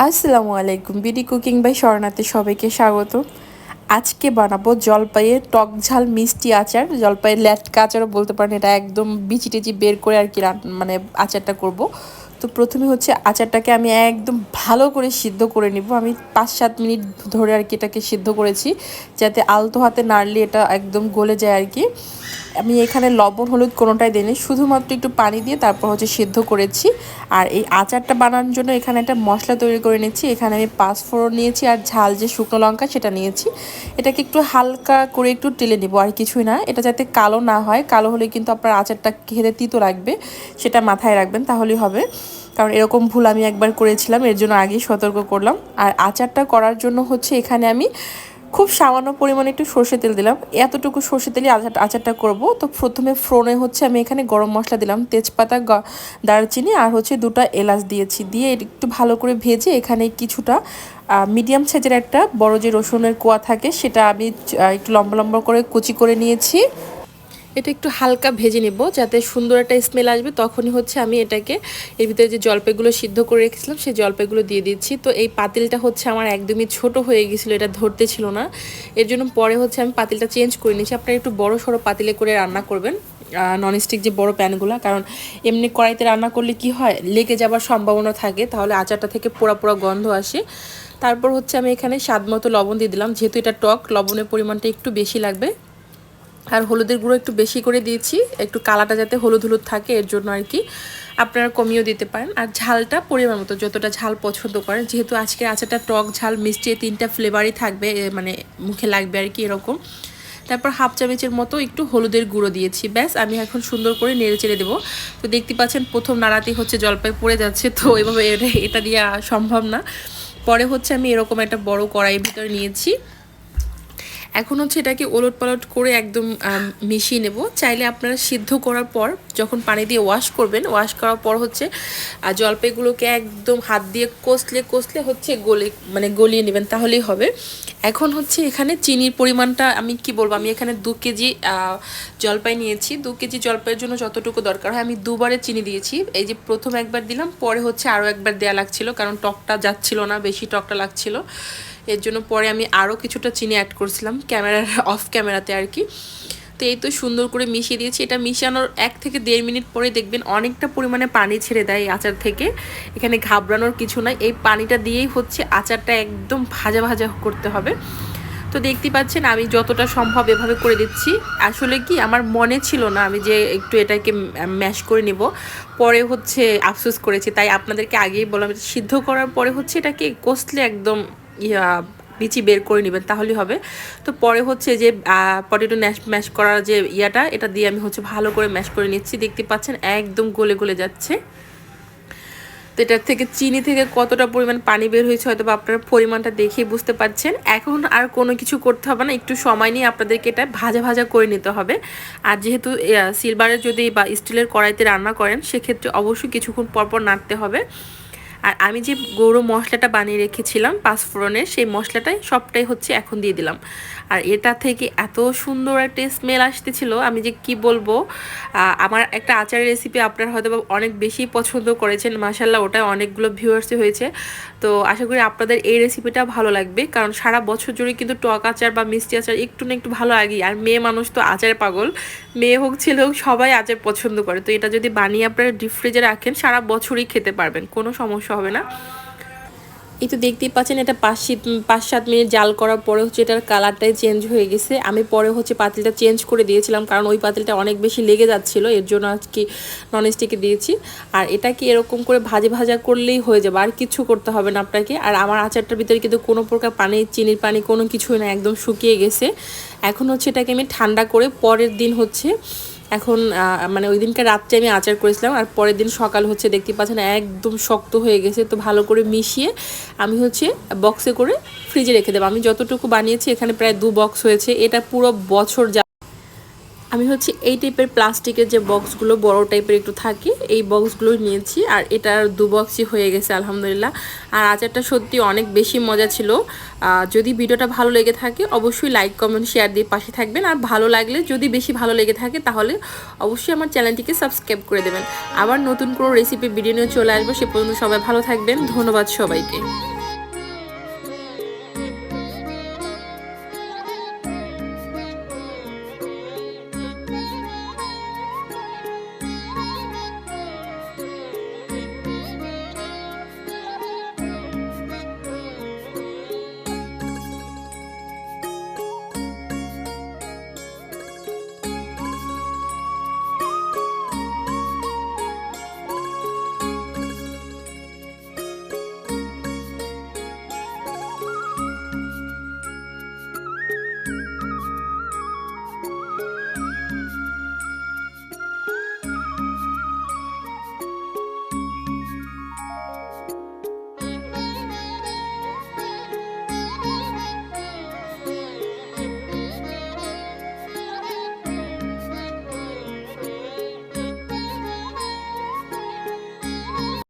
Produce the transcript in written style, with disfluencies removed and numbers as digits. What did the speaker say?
আসসালামু আলাইকুম, BD cooking by শরণাতে সবাইকে স্বাগত। আজকে বানাবো জলপাইয়ের টক ঝাল মিষ্টি আচার, জলপাইয়ের ল্যাটকা আচারও বলতে পারেন। এটা একদম বিচি টিচি বের করে আর কি মানে আচারটা করব। তো প্রথমে হচ্ছে আচারটাকে আমি একদম ভালো করে সিদ্ধ করে নিব। আমি 5-7 মিনিট ধরে আর কি এটাকে সিদ্ধ করেছি, যাতে আলতো হাতে নাড়লে এটা একদম গলে যায় আর কি। আমি এখানে লবণ হলুদ কোনোটাই দিইনি, শুধুমাত্র একটু পানি দিয়ে তারপর হচ্ছে সিদ্ধ করেছি। আর এই আচারটা বানানোর জন্য এখানে একটা মশলা তৈরি করে নিচ্ছি। এখানে আমি 5 ফোড়ন নিয়েছি আর ঝাল যে শুকনো লঙ্কা সেটা নিয়েছি। এটাকে একটু হালকা করে একটু টেলে নেবো, আর কিছুই না। এটা যাতে কালো না হয়, কালো হলে কিন্তু আপনার আচারটা খেতে তিতো লাগবে, সেটা মাথায় রাখবেন, তাহলেই হবে। কারণ এরকম ভুল আমি একবার করেছিলাম, এর জন্য আগেই সতর্ক করলাম। আর আচারটা করার জন্য হচ্ছে এখানে আমি খুব সামান্য পরিমাণে একটু সর্ষে তেল দিলাম। এতটুকু সর্ষে তেলে আচারটা করব। তো প্রথমে ফোড়নে হচ্ছে আমি এখানে গরম মশলা দিলাম, তেজপাতা, দারচিনি আর হচ্ছে 2টা এলাচ দিয়েছি। দিয়ে একটু ভালো করে ভেজে এখানে কিছুটা মিডিয়াম সাইজের একটা বড় যে রসুনের কোয়া থাকে সেটা আমি একটু লম্বা লম্বা করে কুচি করে নিয়েছি। এটা একটু হালকা ভেজে নেব যাতে সুন্দর একটা স্মেল আসবে। তখনই হচ্ছে আমি এটাকে এর ভিতরে যে জলপাইগুলো সিদ্ধ করে রেখেছিলাম সেই জলপাইগুলো দিয়ে দিচ্ছি। তো এই পাতিলটা হচ্ছে আমার একদমই ছোট হয়ে গেছিলো, এটা ধরতে ছিল না। এর জন্য পরে হচ্ছে আমি পাতিলটা চেঞ্জ করে নিয়েছি। আপনারা একটু বড় সড়ো পাতিলে করে রান্না করবেন, ননস্টিক যে বড় প্যানগুলো। কারণ এমনি কড়াইতে রান্না করলে কি হয়, লেগে যাবার সম্ভাবনা থাকে, তাহলে আচারটা থেকে পোড়া পোড়া গন্ধ আসে। তারপর হচ্ছে আমি এখানে স্বাদ মতো লবণ দিয়ে দিলাম, যেহেতু এটা টক, লবণের পরিমাণটা একটু বেশি লাগবে। আর হলুদের গুঁড়ো একটু বেশি করে দিয়েছি, একটু কালারটা যাতে হলুদ হলুদ থাকে এর জন্য আর কি। আপনারা কমিয়েও দিতে পারেন। আর ঝালটা পরিমাণ মতো, যতটা ঝাল পছন্দ করেন। যেহেতু আজকে আচারটা টক ঝাল মিষ্টি 3টা ফ্লেভারই থাকবে, মানে মুখে লাগবে আর কি এরকম। তারপর 1/2 চামচের মতো একটু হলুদের গুঁড়ো দিয়েছি। ব্যাস, আমি এখন সুন্দর করে নেড়ে চেড়ে দেবো। তো দেখতে পাচ্ছেন প্রথম নাড়াতেই হচ্ছে জলপাই পড়ে যাচ্ছে, তো এইভাবে এটা দিয়ে সম্ভব না। পরে হচ্ছে আমি এরকম একটা বড় কড়াইয়ের ভিতরে নিয়েছি। এখন হচ্ছে এটাকে ওলট পালট করে একদম মিশিয়ে নেব। চাইলে আপনারা সিদ্ধ করার পর যখন পানি দিয়ে ওয়াশ করবেন, ওয়াশ করার পর হচ্ছে জলপাইগুলোকে একদম হাত দিয়ে কষলে হচ্ছে গলিয়ে নেবেন, তাহলেই হবে। এখন হচ্ছে এখানে চিনির পরিমাণটা আমি কি বলবো, আমি এখানে 2 কেজি জলপাই নিয়েছি। 2 কেজি জলপাইয়ের জন্য যতটুকু দরকার হয় আমি 2বারে চিনি দিয়েছি। এই যে প্রথম একবার দিলাম, পরে হচ্ছে আরও একবার দেয়া লাগছিল, কারণ টকটা যাচ্ছিল না, বেশি টকটা লাগছিল। এর জন্য পরে আমি আরও কিছুটা চিনি অ্যাড করছিলাম অফ ক্যামেরাতে আর কি। তো এই তো সুন্দর করে মিশিয়ে দিয়েছি। এটা মিশানোর 1 থেকে 1.5 মিনিট পরে দেখবেন অনেকটা পরিমাণে পানি ছেড়ে দেয় এই আচার থেকে। এখানে ঘাবড়ানোর কিছু নাই, এই পানিটা দিয়েই হচ্ছে আচারটা একদম ভাজা ভাজা করতে হবে। তো দেখতে পাচ্ছেন আমি যতটা সম্ভব এভাবে করে দিচ্ছি। আসলে কি আমার মনে ছিল না আমি যে একটু এটাকে ম্যাশ করে নিব, পরে হচ্ছে আফসোস করেছি। তাই আপনাদেরকে আগেই বললাম, সিদ্ধ করার পরে হচ্ছে এটাকে কষলে একদম বিচি বের করে নেবেন, তাহলেই হবে। তো পরে হচ্ছে যে পটেটো ম্যাশ করার যে এটা দিয়ে আমি হচ্ছে ভালো করে ম্যাশ করে নিচ্ছি। দেখতে পাচ্ছেন একদম গলে গলে যাচ্ছে। তো এটার থেকে চিনি থেকে কতটা পরিমাণ পানি বের হয়েছে হয়তো বা আপনারা পরিমাণটা দেখেই বুঝতে পারছেন। এখন আর কোনো কিছু করতে হবে না, একটু সময় নিয়ে আপনাদেরকে এটা ভাজা ভাজা করে নিতে হবে। আর যেহেতু সিলভারের যদি বা স্টিলের কড়াইতে রান্না করেন, সেক্ষেত্রে অবশ্যই কিছুক্ষণ পরপর নাড়তে হবে। আর আমি যে গরম মশলাটা বানিয়ে রেখেছিলাম 5 ফোড়নের, সেই মশলাটাই সবটাই হচ্ছে এখন দিয়ে দিলাম। আর এটা থেকে এত সুন্দর একটা স্মেল আসতেছিল, আমি যে কি বলবো। আমার একটা আচারের রেসিপি আপনারা হয়তো অনেক বেশি পছন্দ করেছেন, মাশাল্লাহ, ওটা অনেকগুলো ভিউয়ার্সই হয়েছে। তো আশা করি আপনাদের এই রেসিপিটা ভালো লাগবে, কারণ সারা বছর জুড়ে কিন্তু টক আচার বা মিষ্টি আচার একটু না একটু ভালো লাগেই। আর মেয়ে মানুষ তো আচার পাগল, মেয়ে হোক ছেলে হোক সবাই আচার পছন্দ করে। তো এটা যদি বানিয়ে আপনারা ডিপ ফ্রিজে রাখেন, সারা বছরই খেতে পারবেন, কোনো সমস্যা হবে না। এই তো দেখতেই পাচ্ছেন, এটা 5-7 মিনিট জাল করার পরে হচ্ছে এটার কালারটাই চেঞ্জ হয়ে গেছে। আমি পরে হচ্ছে পাতিলটা চেঞ্জ করে দিয়েছিলাম, কারণ ওই পাতিলটা অনেক বেশি লেগে যাচ্ছিলো, এর জন্য আজকে ননস্টিকে দিয়েছি। আর এটাকে এরকম করে ভাজা করলেই হয়ে যাবে, আর কিছু করতে হবে না আপনাকে। আর আমার আচারটার ভিতরে কিন্তু কোনো প্রকার পানি, চিনির পানি কোনো কিছুই না, একদম শুকিয়ে গেছে। এখন হচ্ছে এটাকে আমি ঠান্ডা করে পরের দিন হচ্ছে, এখন মানে ওই দিনকে রাত্রে আমি আচার করেছিলাম, আর পরের দিন সকাল হচ্ছে দেখতে পাচ্ছেন একদম শক্ত হয়ে গেছে। তো ভালো করে মিশিয়ে আমি হচ্ছে বক্সে করে ফ্রিজে রেখে দেবো। আমি যতটুকু বানিয়েছি এখানে প্রায় 2 বক্স হয়েছে, এটা পুরো বছর আমি হচ্ছে এই টাইপের প্লাস্টিকের যে বক্সগুলো বড় টাইপের একটু থাকে এই বক্সগুলো নিয়েছি আর এটার 2 বক্সই হয়ে গেছে আলহামদুলিল্লাহ। আর আচারটা সত্যি অনেক বেশি মজা ছিল। যদি ভিডিওটা ভালো লেগে থাকে অবশ্যই লাইক কমেন্ট শেয়ার দিয়ে পাশে থাকবেন। আর ভালো লাগলে যদি বেশি ভালো লেগে থাকে তাহলে অবশ্যই আমার চ্যানেলটিকে সাবস্ক্রাইব করে দেবেন। আবার নতুন কোনো রেসিপি ভিডিও নিয়ে চলে আসবো, সে পর্যন্ত সবাই ভালো থাকবেন। ধন্যবাদ সবাইকে।